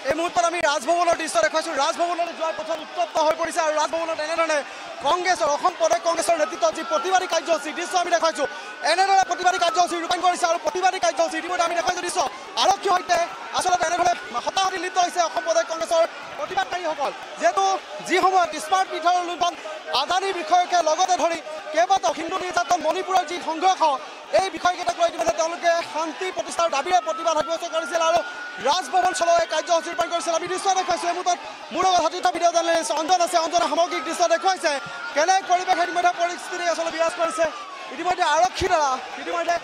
এই মুহূৰ্তত আমি ৰাজভৱনৰ দৃশ্য দেখুৱাইছোঁ। ৰাজভৱনলৈ যোৱাৰ পথত উত্তপ্ত হৈ পৰিছে আৰু ৰাজভৱনত এনেধৰণে কংগ্ৰেছৰ অসম প্ৰদেশ কংগ্ৰেছৰ নেতৃত্বত যি প্ৰতিবাদী কাৰ্যসূচী দৃশ্য আমি দেখুৱাইছোঁ, এনেদৰে প্ৰতিবাদী কাৰ্যসূচী ৰূপায়ণ কৰিছে আৰু প্ৰতিবাদী কাৰ্যসূচী ইতিমধ্যে আমি দেখুৱাইছোঁ দৃশ্য। আৰক্ষীৰ সৈতে আচলতে এনেদৰে হতাহতি লিপ্ত হৈছে অসম প্ৰদেশ কংগ্ৰেছৰ প্ৰতিবাদকাৰীসকল। যিহেতু যি সময়ত স্মাৰ্ট মিটাৰ লুণ্ঠন, আদানীৰ বিষয়কে লগতে ধৰি কেইবাটাও হিন্দু নিৰ্যাতন, মণিপুৰৰ যি সংঘৰ্ষ, এই বিষয়কেইটাক লৈ ইতিমধ্যে তেওঁলোকে শান্তি প্ৰতিষ্ঠাৰ দাবীৰে প্ৰতিবাদ সাব্যস্ত কৰিছিল আৰু ৰাজভৱন চলোৱা এই কাৰ্যসূচী ৰূপায়ণ কৰিছিল। আমি দৃশ্য দেখুৱাইছোঁ। এই মুহূৰ্তত মোৰ লগত সতীৰ্থ ভিডিঅ' জাৰ্নেলিষ্ট অঞ্জন আছে। অঞ্জনে সামগ্ৰিক দৃশ্য দেখুৱাইছে কেনে পৰিৱেশ ইতিমধ্যে পৰিস্থিতি আচলতে বিৰাজ কৰিছে। ইতিমধ্যে আৰক্ষীৰ দ্বাৰা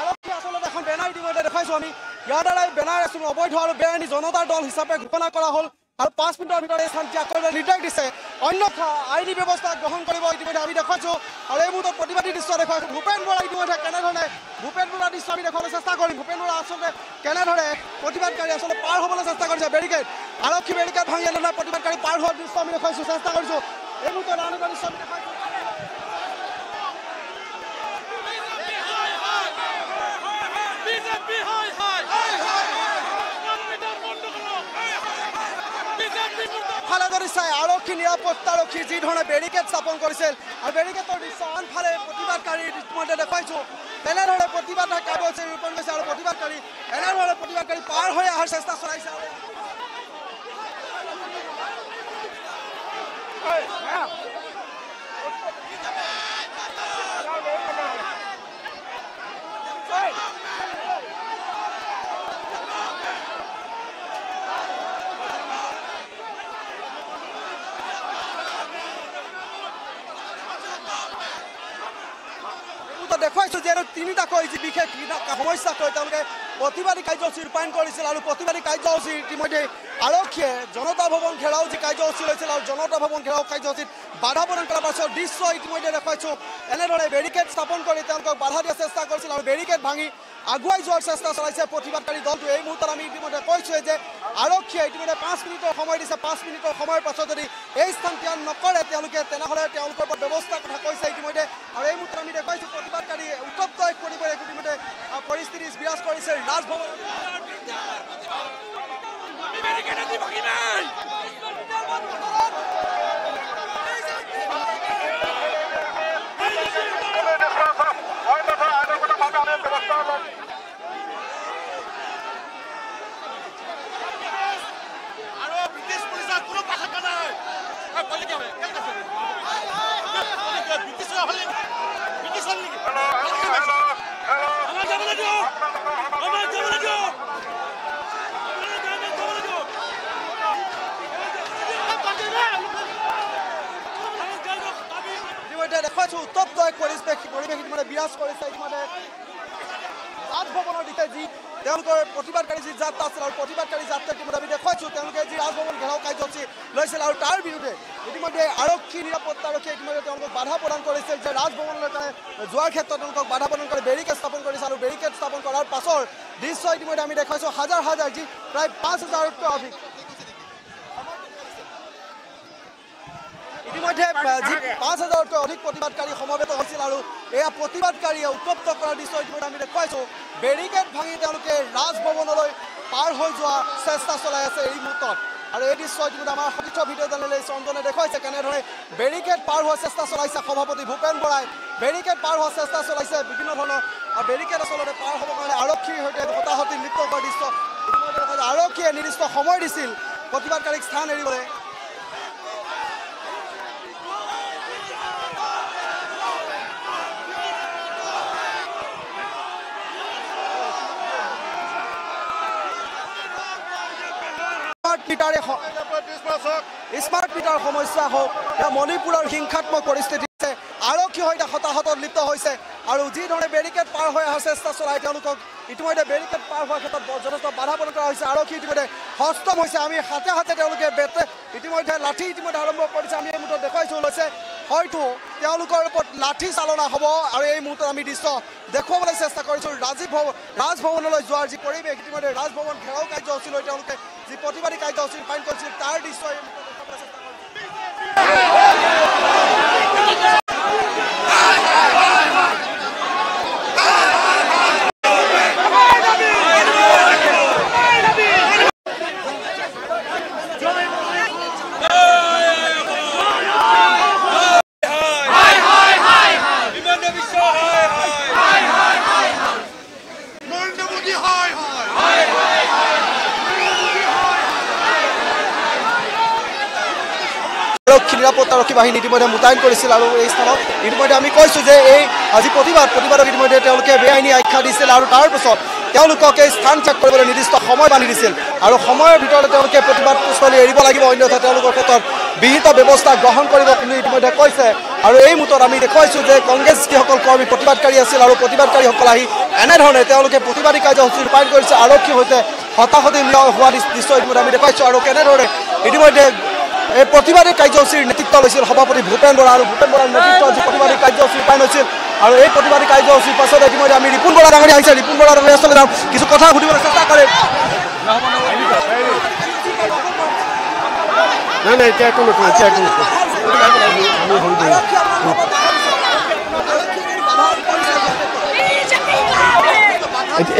আৰক্ষী আচলতে এখন বেনাৰ ইতিমধ্যে দেখুৱাইছোঁ আমি। ইয়াৰ দ্বাৰাই বেনাৰ আচলতে অবৈধ আৰু বেআইনী জনতাৰ দল হিচাপে ঘোষণা কৰা হ'ল আৰু 5 মিনিটৰ ভিতৰত এই স্থান ত্যাগ কৰিবলৈ নিৰ্দেশ দিছে, অন্যথা আইনী ব্যৱস্থা গ্ৰহণ কৰিব ইতিমধ্যে আমি দেখুৱাইছোঁ। আৰু এই মুহূৰ্তত প্ৰতিবাদী দৃশ্য দেখুৱাইছোঁ। ভূপেন বৰা ইতিমধ্যে কেনেধৰণে ভূপেন বৰাৰ দৃশ্য আমি দেখুৱাবলৈ চেষ্টা কৰিম। ভূপেন বৰা আচলতে কেনেধৰণে প্ৰতিবাদকাৰী আচলতে পাৰ হ'বলৈ চেষ্টা কৰিছে, বেৰিকেড আৰক্ষী বেৰিকেড ভাঙি এনেধৰণে প্ৰতিবাদকাৰী পাৰ হোৱাৰ দৃশ্য আমি দেখুৱাইছোঁ, চেষ্টা কৰিছোঁ। এই মুহূৰ্তত আন এটা দৃশ্য আমি দেখুৱাইছোঁ। ফালে যদি চাই আৰক্ষী নিৰাপত্তাৰক্ষী যি ধৰণে বেৰিকেড স্থাপন কৰিছিল আৰু বেৰিকেডৰ দৃশ্য আনফালে প্ৰতিবাদকাৰী ইতিমধ্যে দেখুৱাইছোঁ। এনেধৰণে প্ৰতিবাদ কাৰ্যসূচী ৰূপায়ণ কৰিছে আৰু প্ৰতিবাদকাৰী এনেধৰণে প্ৰতিবাদকাৰী পাৰ হৈ অহাৰ চেষ্টা চলাইছে। দেখুৱাইছোঁ যিহেতু তিনিটাকৈ যি বিশেষ সমস্যাক লৈ তেওঁলোকে প্ৰতিবাদী কাৰ্যসূচী ৰূপায়ণ কৰিছিল আৰু প্ৰতিবাদী কাৰ্যসূচী ইতিমধ্যে আৰক্ষীয়ে জনতা ভৱন ঘেৰাও যি কাৰ্যসূচী লৈছিল আৰু জনতা ভৱন ঘেৰাও কাৰ্যসূচীত বাধা প্ৰদান কৰাৰ পাছত দৃশ্য ইতিমধ্যে দেখুৱাইছোঁ। এনেদৰে বেৰিকেড স্থাপন কৰি তেওঁলোকক বাধা দিয়াৰ চেষ্টা কৰিছিল আৰু বেৰিকেড ভাঙি আগুৱাই যোৱাৰ চেষ্টা চলাইছে প্ৰতিবাদকাৰী দলটো। এই মুহূৰ্তত আমি ইতিমধ্যে কৈছোঁৱে যে আৰক্ষীয়ে ইতিমধ্যে 5 মিনিটৰ সময় দিছে। 5 মিনিটৰ সময়ৰ পাছত যদি এই স্থান ত্যাগ নকৰে তেওঁলোকে তেনেহ'লে তেওঁলোকৰ ওপৰত ব্যৱস্থাৰ কথা কৈছে ইতিমধ্যে। আৰু এই মুহূৰ্তত আমি দেখুৱাইছোঁ প্ৰতিবাদকাৰী উত্তপ্ত এক পৰিৱেশ ইতিমধ্যে পৰিস্থিতি বিৰাজ কৰিছে ৰাজভৱন। দেখুৱাইছোঁ উত্তপ্ত এক পৰিৱেশ ইতিমধ্যে বিৰাজ কৰিছে। ইতিমধ্যে ৰাজভৱনৰ দিশে যি তেওঁলোকৰ প্ৰতিবাদকাৰী যি যাত্ৰা আছিল আৰু প্ৰতিবাদকাৰী যাত্ৰা ইতিমধ্যে আমি দেখুৱাইছোঁ তেওঁলোকে যি ৰাজভৱন ঘেৰাও কাৰ্যসূচী লৈছিল আৰু তাৰ বিৰুদ্ধে ইতিমধ্যে আৰক্ষী নিৰাপত্তাৰক্ষীয়ে ইতিমধ্যে তেওঁলোকক বাধা প্ৰদান কৰিছিল যে ৰাজভৱনলৈ যোৱাৰ ক্ষেত্ৰত তেওঁলোকক বাধা প্ৰদান কৰি বেৰিকেড স্থাপন কৰিছে আৰু বেৰিকেড স্থাপন কৰাৰ পাছৰ দৃশ্য ইতিমধ্যে আমি দেখুৱাইছোঁ। হাজাৰ হাজাৰ যি প্ৰায় 5,000তকৈ অধিক ইতিমধ্যে যি 5,000তকৈ অধিক প্ৰতিবাদকাৰী সমবেত হৈছিল আৰু এয়া প্ৰতিবাদকাৰীয়ে উত্তপ্ত কৰাৰ দৃশ্য ইতিমধ্যে আমি দেখুৱাইছোঁ। বেৰিকেড ভাঙি তেওঁলোকে ৰাজভৱনলৈ পাৰ হৈ যোৱা চেষ্টা চলাই আছে এই মুহূৰ্তত। আৰু এই দৃশ্য ইতিমধ্যে আমাৰ সতীৰ্থ ভিডিঅ' জাৰ্নেলিষ্ট অঞ্জনে দেখুৱাইছে কেনেধৰণে বেৰিকেড পাৰ হোৱাৰ চেষ্টা চলাইছে সভাপতি ভূপেন বৰাই। বেৰিকেড পাৰ হোৱাৰ চেষ্টা চলাইছে বিভিন্ন ধৰণৰ বেৰিকেড আচলতে পাৰ হ'বৰ কাৰণে আৰক্ষীৰ সৈতে হতাহতি লিপ্ত হোৱাৰ দৃশ্য ইতিমধ্যে দেখা যায়। আৰক্ষীয়ে নিৰ্দিষ্ট সময় দিছিল প্ৰতিবাদকাৰীক স্থান এৰিবলৈ। স্মাৰ্ট মিটাৰ সমস্যা হওক বা মণিপুৰৰ হিংসাত্মক পৰিস্থিতি আৰক্ষী সৈতে হতাহতত লিপ্ত হৈছে আৰু যিধৰণে বেৰিকেড পাৰ হৈ অহাৰ চেষ্টা চলাই তেওঁলোকক ইতিমধ্যে বেৰিকেড পাৰ হোৱাৰ ক্ষেত্ৰত যথেষ্ট বাধা প্ৰদান কৰা হৈছে। আৰক্ষী ইতিমধ্যে হস্তম হৈছে। আমি হাতে হাতে তেওঁলোকে ইতিমধ্যে লাঠি ইতিমধ্যে আৰম্ভ কৰিছে। আমি এই মুহূৰ্তত দেখুৱাইছোঁ লৈছে হয়তো তেওঁলোকৰ ওপৰত লাঠি চালনা হ'ব আৰু এই মুহূৰ্তত আমি দৃশ্য দেখুৱাবলৈ চেষ্টা কৰিছোঁ। ৰাজভৱনলৈ যোৱাৰ যি পৰিৱেশ ইতিমধ্যে ৰাজভৱন ঘেৰাও কাৰ্যসূচী লৈ তেওঁলোকে যি প্ৰতিবাদী কাৰ্যসূচী ৰূপায়ণ কৰিছিল তাৰ দৃশ্য এই মুহূৰ্তত দেখুৱাবলৈ চেষ্টা কৰিছোঁ। আৰক্ষী নিৰাপত্তাৰক্ষী বাহিনী ইতিমধ্যে মোতায়েন কৰিছিল আৰু এই স্থানত ইতিমধ্যে আমি কৈছোঁ যে এই আজি প্ৰতিবাদক ইতিমধ্যে তেওঁলোকে বেআইনী আখ্যা দিছিল আৰু তাৰ পিছত তেওঁলোকক এই স্থান ত্যাগ কৰিবলৈ নিৰ্দিষ্ট সময় বান্ধি দিছিল আৰু সময়ৰ ভিতৰতে তেওঁলোকে প্ৰতিবাদস্থলী এৰিব লাগিব, অন্যথা তেওঁলোকৰ ক্ষেত্ৰত বিহিত ব্যৱস্থা গ্ৰহণ কৰিব বুলি ইতিমধ্যে কৈছে। আৰু এই মুহূৰ্তত আমি দেখুৱাইছোঁ যে কংগ্ৰেছ যিসকল কৰ্মী প্ৰতিবাদকাৰী আছিল আৰু প্ৰতিবাদকাৰীসকল আহি এনেধৰণে তেওঁলোকে প্ৰতিবাদী কাৰ্যসূচী ৰূপায়ণ কৰিছে, আৰক্ষীৰ সৈতে হতাহতি হোৱা দৃশ্য ইতিমধ্যে আমি দেখুৱাইছোঁ। আৰু কেনেদৰে ইতিমধ্যে এই প্ৰতিবাদী কাৰ্যসূচীৰ নেতৃত্ব লৈছিল সভাপতি ভূপেন বৰা, আৰু ভূপেন বৰাৰ নেতৃত্বত যি প্ৰতিবাদী কাৰ্যসূচী ৰূপায়ণ হৈছিল। আৰু এই প্ৰতিবাদী কাৰ্যসূচীৰ পাছত ইতিমধ্যে আমি ৰিপুণ বৰা ডাঙৰীয়া আহিছে, ৰিপুণ বৰা ডাঙৰীয়া ওচৰলৈ যাওঁ, কিছু কথা সুধিবলৈ চেষ্টা কৰে। নাই এতিয়া একো নকওঁ,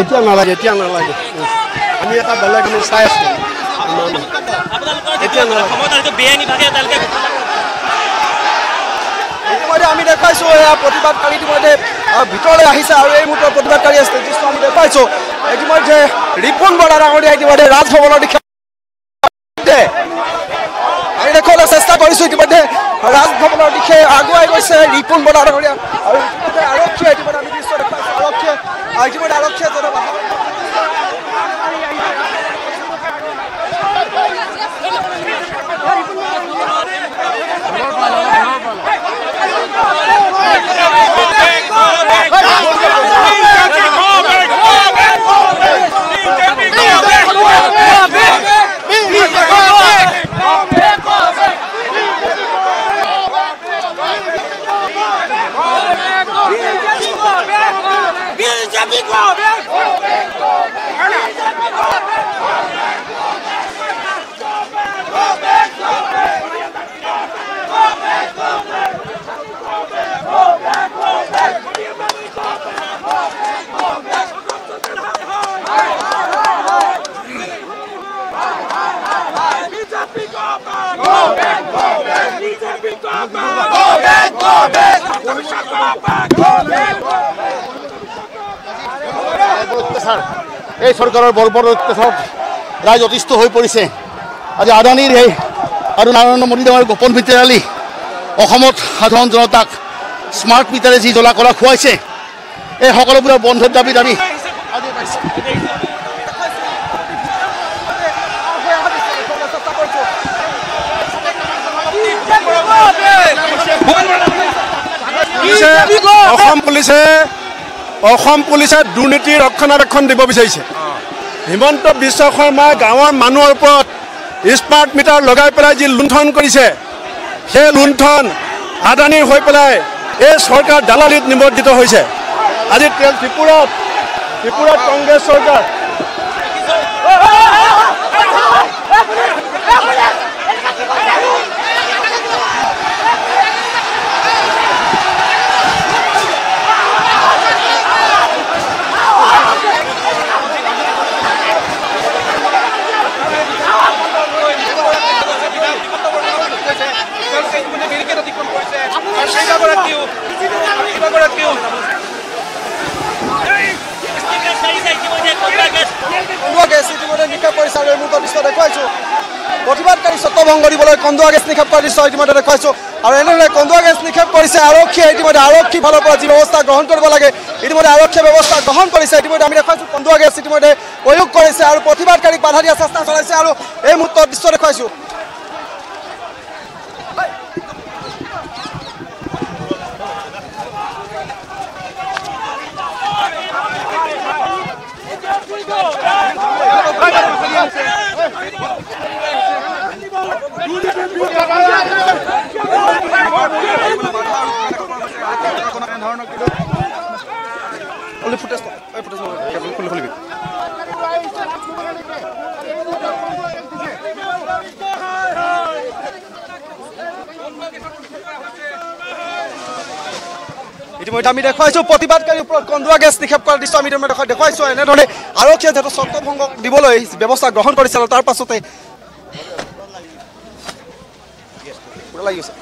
এতিয়া নালাগে, আমি এটা বেলেগ আমি চাই আছোঁ। ইতিমধ্যে আমি দেখুৱাইছোঁ এয়া প্ৰতিবাদকাৰী ইতিমধ্যে ভিতৰলৈ আহিছে আৰু এই মুহূৰ্তত প্ৰতিবাদকাৰী আছে দৃশ্য আমি দেখুৱাইছোঁ। ইতিমধ্যে ৰিপুণ বৰা ডাঙৰীয়া ইতিমধ্যে ৰাজভৱনৰ দিশে আমি দেখুৱাবলৈ চেষ্টা কৰিছোঁ। ইতিমধ্যে ৰাজভৱনৰ দিশে আগুৱাই গৈছে ৰিপুণ বৰা ডাঙৰীয়া আৰু ইতিমধ্যে আৰক্ষীয়ে ইতিমধ্যে আমি দৃশ্য দেখুৱাইছোঁ। আৰক্ষীয়ে এই চৰকাৰৰ বৰ্বৰ অত্যাচাৰত ৰাইজ অতিষ্ঠ হৈ পৰিছে। আজি আদানীৰ সেই আৰু নৰেন্দ্ৰ মোদী ডাঙৰ গোপন মিটাৰালি অসমত সাধাৰণ জনতাক স্মাৰ্ট মিটাৰে যি জ্বলা কলা খুৱাইছে, এই সকলোবোৰৰ বন্ধৰ দাবীত আমি অসম পুলিচে দুৰ্নীতি ৰক্ষণাবেক্ষণ দিব বিচাৰিছে। হিমন্ত বিশ্ব শৰ্মাই গাঁৱৰ মানুহৰ ওপৰত স্মাৰ্ট মিটাৰ লগাই পেলাই যি লুণ্ঠন কৰিছে, সেই লুণ্ঠন আদানীৰ হৈ পেলাই এই চৰকাৰ দালালিত নিমজ্জিত হৈছে। আজি ত্ৰিপুৰাত কংগ্ৰেছ চৰকাৰ নিক্ষেপ কৰিছে আৰু এই মুহূৰ্তৰ দৃশ্য দেখুৱাইছোঁ। প্ৰতিবাদকাৰী ছত্ৰভংগ দিবলৈ কন্দুৱা গেছ নিক্ষেপ কৰা দৃশ্য ইতিমধ্যে দেখুৱাইছোঁ। আৰু এনেদৰে কন্দুৱা গেছ নিক্ষেপ কৰিছে আৰক্ষীয়ে। ইতিমধ্যে আৰক্ষীৰ ফালৰ পৰা যি ব্যৱস্থা গ্ৰহণ কৰিব লাগে ইতিমধ্যে আৰক্ষীয়ে ব্যৱস্থা গ্ৰহণ কৰিছে। ইতিমধ্যে আমি দেখুৱাইছোঁ কন্দুৱা গেছ ইতিমধ্যে প্ৰয়োগ কৰিছে আৰু প্ৰতিবাদকাৰীক বাধা দিয়াৰ চেষ্টা চলাইছে আৰু এই মুহূৰ্তৰ দৃশ্য দেখুৱাইছোঁ। ইতিমধ্যে আমি দেখুৱাইছোঁ প্ৰতিবাদকাৰীৰ ওপৰত কন্দুৱা গেছ নিক্ষেপ কৰাৰ দৃশ্য আমি দেখুৱাইছোঁ। এনেধৰণে আৰক্ষীয়ে যিহেতু ছত্ৰভংগ দিবলৈ ব্যৱস্থা গ্ৰহণ কৰিছে আৰু তাৰ পাছতে লাগি গৈছে।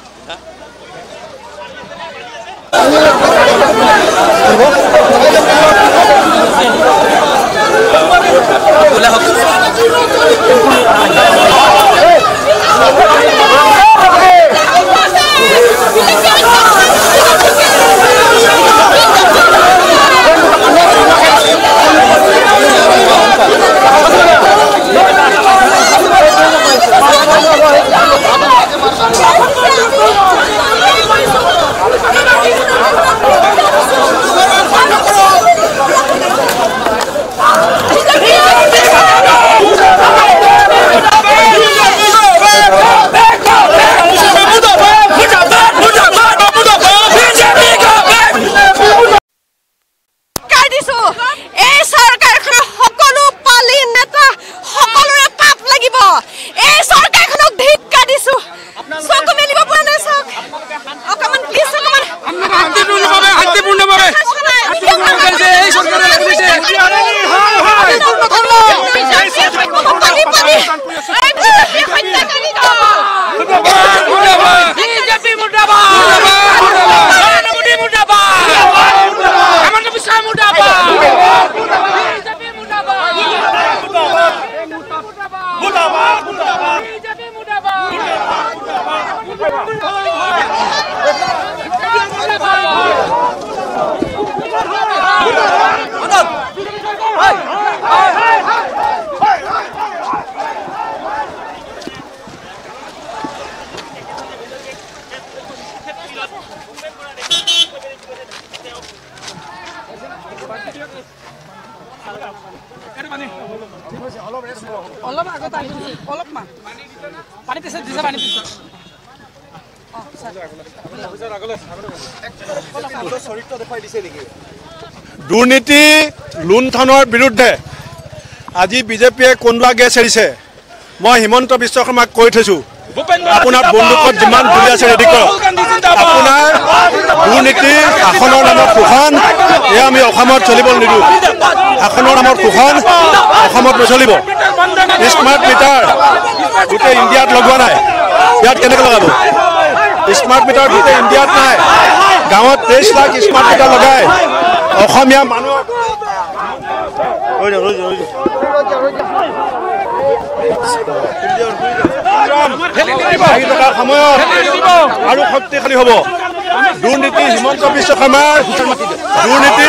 অলপ আগত অলপমান পানী দিছে পানী দিছে দুৰ্নীতি লুণ্ঠনৰ বিৰুদ্ধে আজি বিজেপিয়ে কোনোবা গেছ এৰিছে মই হিমন্ত বিশ্ব শৰ্মাক কৈ থৈছোঁ আপোনাৰ বন্দুকত যিমান গুলি আছে ৰেডি কৰক আপোনাৰ দুৰ্নীতি শাসনৰ নামত শোষণ এয়া আমি অসমত চলিব নিদিওঁ শাসনৰ নামত শোষণ অসমত নচলিব স্মাৰ্ট মিটাৰ গোটেই ইণ্ডিয়াত লগোৱা নাই ইয়াত কেনেকৈ লগাব স্মাৰ্ট মিটাৰ গোটেই ইণ্ডিয়াত নাই গাঁৱত 23 লাখ স্মাৰ্ট মিটাৰ লগাই অসমীয়া মানুহক সময়ত আৰু শক্তিশালী হ'ব দুৰ্নীতি হিমন্ত বিশ্ব শৰ্মাৰ দুৰ্নীতি